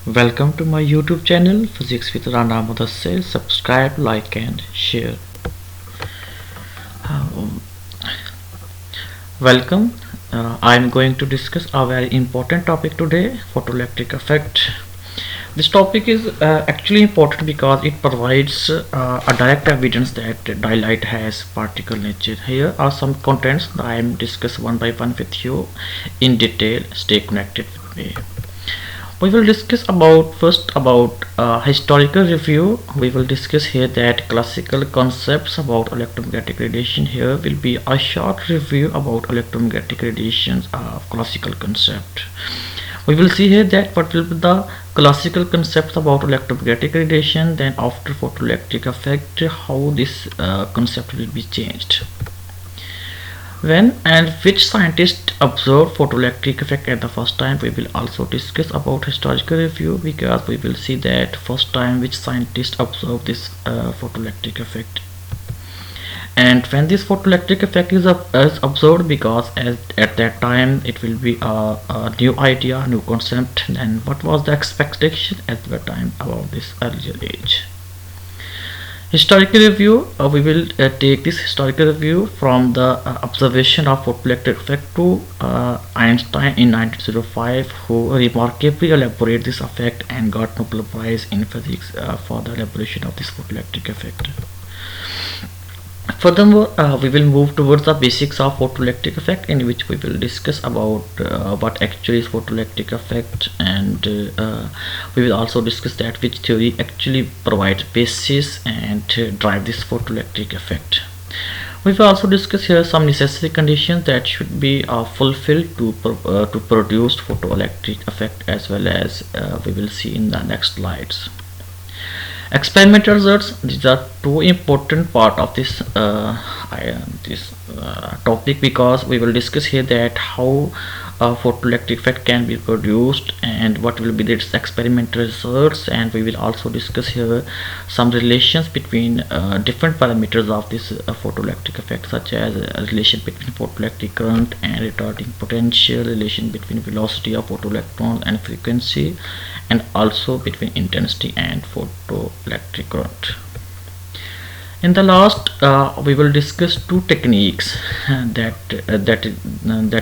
Welcome to my YouTube channel Physics with Rana Mudassir. Subscribe, like and share. Um, Welcome. I am going to discuss a very important topic today, photoelectric effect. This topic is actually important because it provides a direct evidence that daylight has particle nature. Here are some contents that I am discuss one by one with you in detail. Stay connected with me. We will discuss about first about historical review. We will discuss here that classical concepts about electromagnetic radiation. Here will be a short review about electromagnetic radiations of classical concept. We will see here that what will be the classical concepts about electromagnetic radiation, then after photoelectric effect how this concept will be changed. When and which scientist observed photoelectric effect at the first time, we will also discuss about historical review because we will see that first time which scientist observed this photoelectric effect. And when this photoelectric effect is observed, because at that time it will be a new idea, new concept, and what was the expectation at the time about this earlier age. Historical review, we will take this historical review from the observation of photoelectric effect to Einstein in 1905, who remarkably elaborated this effect and got Nobel Prize in Physics for the elaboration of this photoelectric effect. Furthermore, we will move towards the basics of photoelectric effect, in which we will discuss about what actually is photoelectric effect, and we will also discuss that which theory actually provides basis and drive this photoelectric effect. We will also discuss here some necessary conditions that should be fulfilled to produce photoelectric effect, as well as we will see in the next slides. Experimental results, these are two important part of this topic, because we will discuss here that how photoelectric effect can be produced and what will be its experimental results, and we will also discuss here some relations between different parameters of this photoelectric effect, such as relation between photoelectric current and retarding potential, relation between velocity of photoelectrons and frequency, and also between intensity and photoelectric current. In the last, we will discuss two techniques that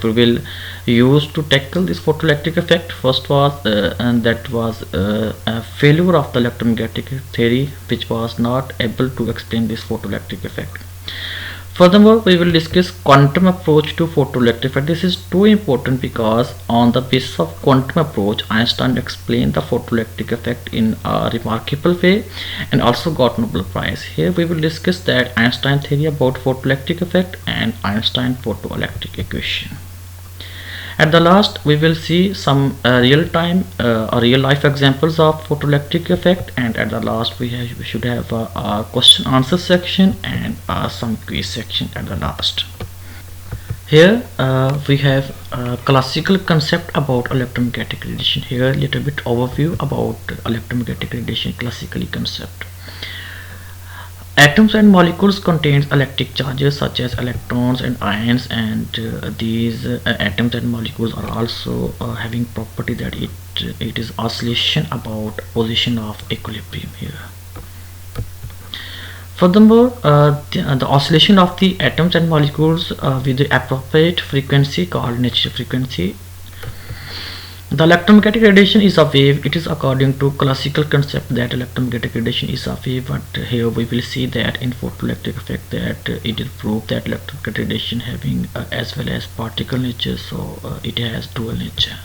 we will use to tackle this photoelectric effect. First was a failure of the electromagnetic theory, which was not able to explain this photoelectric effect. Furthermore, we will discuss quantum approach to photoelectric effect. This is too important because on the basis of quantum approach, Einstein explained the photoelectric effect in a remarkable way and also got Nobel Prize. Here we will discuss that Einstein theory about photoelectric effect and Einstein photoelectric equation. At the last, we will see some real-time or real-life examples of photoelectric effect, and at the last we should have a question answer section and some quiz section at the last. Here we have a classical concept about electromagnetic radiation. Here a little bit overview about electromagnetic radiation classically concept. Atoms and molecules contain electric charges such as electrons and ions, and these atoms and molecules are also having property that it is oscillation about position of equilibrium here. Furthermore, the oscillation of the atoms and molecules with the appropriate frequency called natural frequency. The electromagnetic radiation is a wave. It is according to classical concept that electromagnetic radiation is a wave, but here we will see that in photoelectric effect that it is proved that electromagnetic radiation having as well as particle nature, so it has dual nature.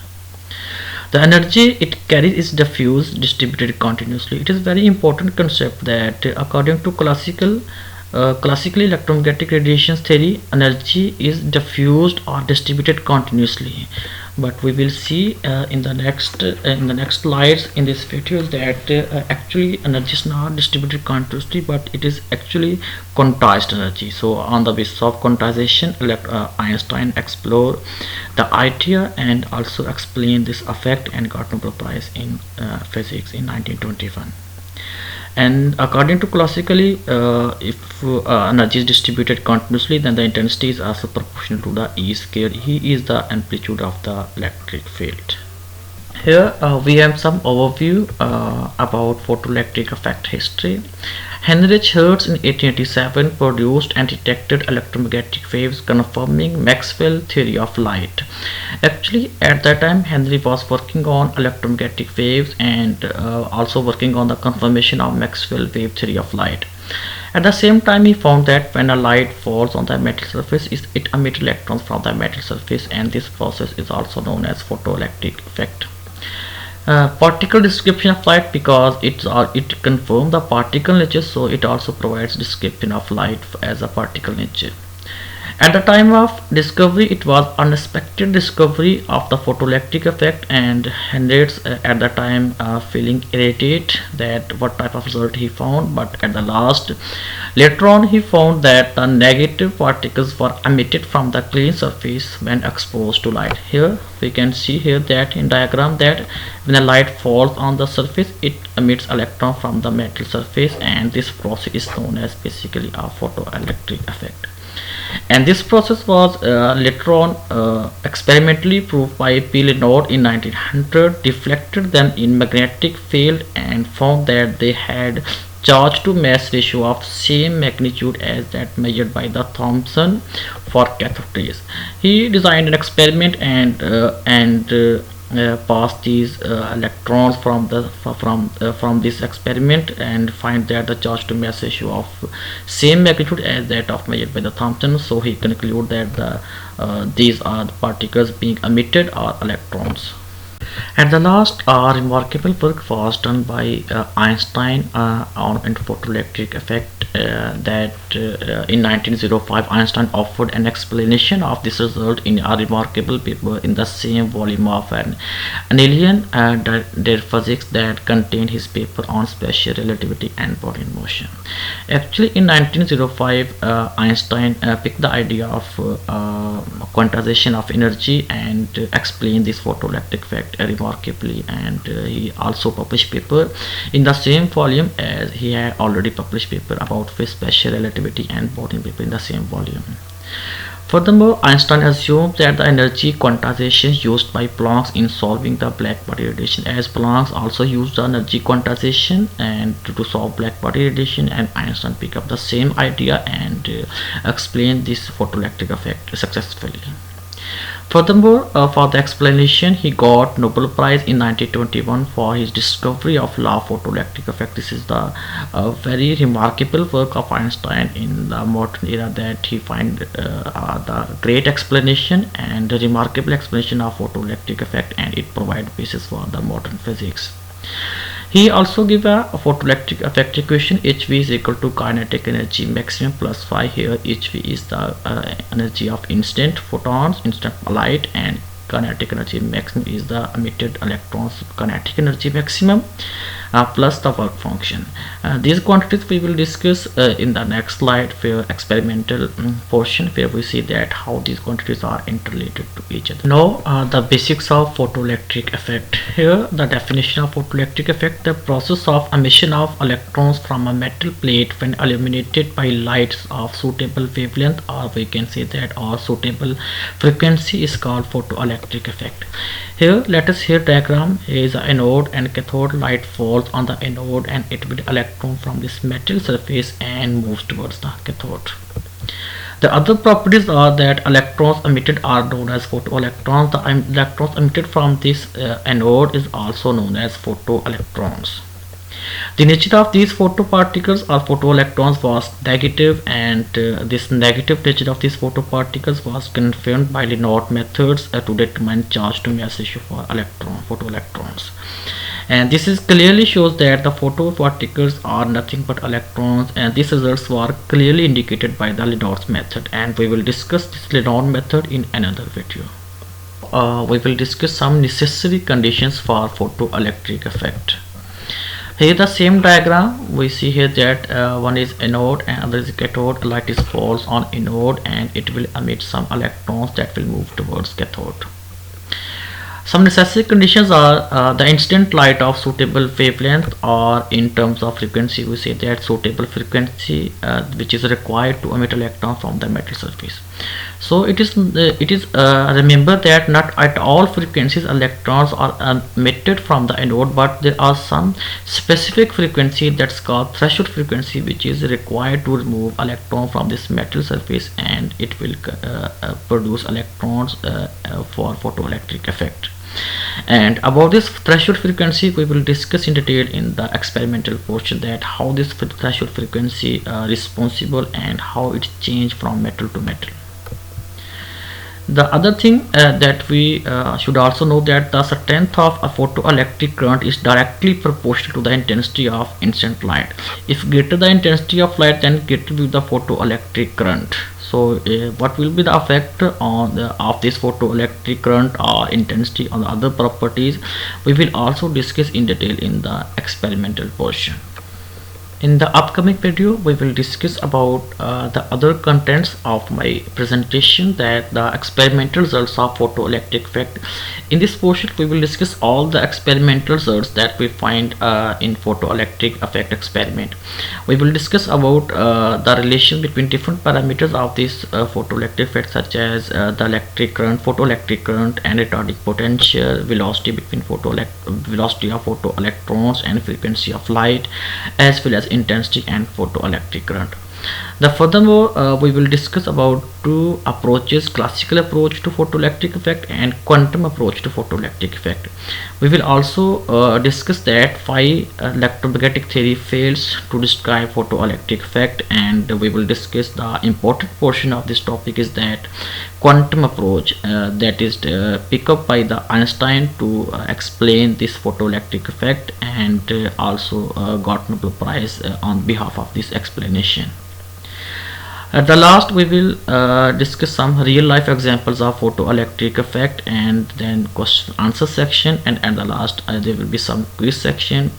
The energy it carries is diffuse, distributed continuously. It is very important concept that according to classically electromagnetic radiation theory, energy is diffused or distributed continuously, but we will see in the next slides in this video that actually energy is not distributed continuously, but it is actually quantized energy. So on the basis of quantization, Einstein explored the idea and also explained this effect and got Nobel Prize in physics in 1921. And according to classically, if energy is distributed continuously, then the intensity is also proportional to the E square. E is the amplitude of the electric field. Here we have some overview about photoelectric effect history. Heinrich Hertz in 1887 produced and detected electromagnetic waves confirming Maxwell's theory of light. Actually, at that time, Henry was working on electromagnetic waves and also working on the confirmation of Maxwell wave theory of light. At the same time, he found that when a light falls on the metal surface, it emits electrons from the metal surface, and this process is also known as photoelectric effect. Particle description of light, because it confirms the particle nature, so it also provides description of light as a particle nature. At the time of discovery, it was unexpected discovery of the photoelectric effect, and Hendrix at the time feeling irritated that what type of result he found. But at the last, later on, he found that the negative particles were emitted from the clean surface when exposed to light. Here we can see here that in diagram that when the light falls on the surface, it emits electron from the metal surface, and this process is known as basically a photoelectric effect. And this process was later on experimentally proved by P. Lenard in 1900, deflected them in magnetic field and found that they had charge to mass ratio of same magnitude as that measured by the Thomson for cathode rays. He designed an experiment and pass these electrons from this experiment and find that the charge to mass ratio of same magnitude as that of measured by the Thomson. So he conclude that these are the particles being emitted are electrons. At the last, a remarkable work was done by Einstein on photoelectric effect. In 1905, Einstein offered an explanation of this result in a remarkable paper in the same volume of an Annalen der Physik that contained his paper on special relativity and body in motion. Actually, in 1905, Einstein picked the idea of quantization of energy and explained this photoelectric effect remarkably, and he also published paper in the same volume as he had already published paper about special relativity and body paper in the same volume. Furthermore, Einstein assumed that the energy quantization used by Planck in solving the black body radiation, as Planck also used the energy quantization and to solve black body radiation, and Einstein picked up the same idea and explained this photoelectric effect successfully. Furthermore, for the explanation, he got Nobel Prize in 1921 for his discovery of law of photoelectric effect. This is the very remarkable work of Einstein in the modern era, that he find the great explanation and the remarkable explanation of photoelectric effect, and it provides basis for the modern physics. He also gave a photoelectric effect equation. HV is equal to kinetic energy maximum plus phi. Here HV is the energy of instant photons, instant light, and kinetic energy maximum is the emitted electrons kinetic energy maximum plus the work function. These quantities we will discuss in the next slide, where experimental portion, where we see that how these quantities are interrelated to each other. Now the basics of photoelectric effect. Here the definition of photoelectric effect: the process of emission of electrons from a metal plate when illuminated by lights of suitable wavelength, or we can say that or suitable frequency, is called photoelectric effect. Here let us here diagram is an anode and cathode. Light falls on the anode and it will electron from this metal surface and moves towards the cathode. The other properties are that electrons emitted are known as photoelectrons. The electrons emitted from this anode is also known as photoelectrons. The nature of these photoparticles or photoelectrons was negative, and this negative nature of these photoparticles was confirmed by Lenard methods to determine charge to mass ratio for photoelectrons. And this is clearly shows that the photoparticles are nothing but electrons, and these results were clearly indicated by the Lenard's method, and we will discuss this Lenard method in another video. We will discuss some necessary conditions for photoelectric effect. Here the same diagram we see here that one is anode and other is cathode. Light is falls on anode and it will emit some electrons that will move towards cathode. Some necessary conditions are the instant light of suitable wavelength, or in terms of frequency we say that suitable frequency which is required to emit electron from the metal surface. So So remember that not at all frequencies electrons are emitted from the anode, but there are some specific frequency that's called threshold frequency, which is required to remove electron from this metal surface, and it will produce electrons for photoelectric effect. And about this threshold frequency we will discuss in detail in the experimental portion, that how this threshold frequency responsible and how it change from metal to metal. The other thing that we should also know, that the strength of a photoelectric current is directly proportional to the intensity of incident light. If greater the intensity of light, then greater will be the photoelectric current. So what will be the effect on of this photoelectric current or intensity on the other properties, we will also discuss in detail in the experimental portion. In the upcoming video we will discuss about the other contents of my presentation, that the experimental results of photoelectric effect. In this portion we will discuss all the experimental results that we find in photoelectric effect experiment. We will discuss about the relation between different parameters of this photoelectric effect, such as the electric current, photoelectric current, and retarding potential, velocity between velocity of photoelectrons and frequency of light, as well as intensity and photoelectric current. Furthermore, we will discuss about two approaches: classical approach to photoelectric effect and quantum approach to photoelectric effect. We will also discuss that why electromagnetic theory fails to describe photoelectric effect, and we will discuss the important portion of this topic is that quantum approach, that is picked up by the Einstein to explain this photoelectric effect, and also got Nobel Prize on behalf of this explanation. At the last we will discuss some real life examples of photoelectric effect, and then question answer section, and at the last there will be some quiz section.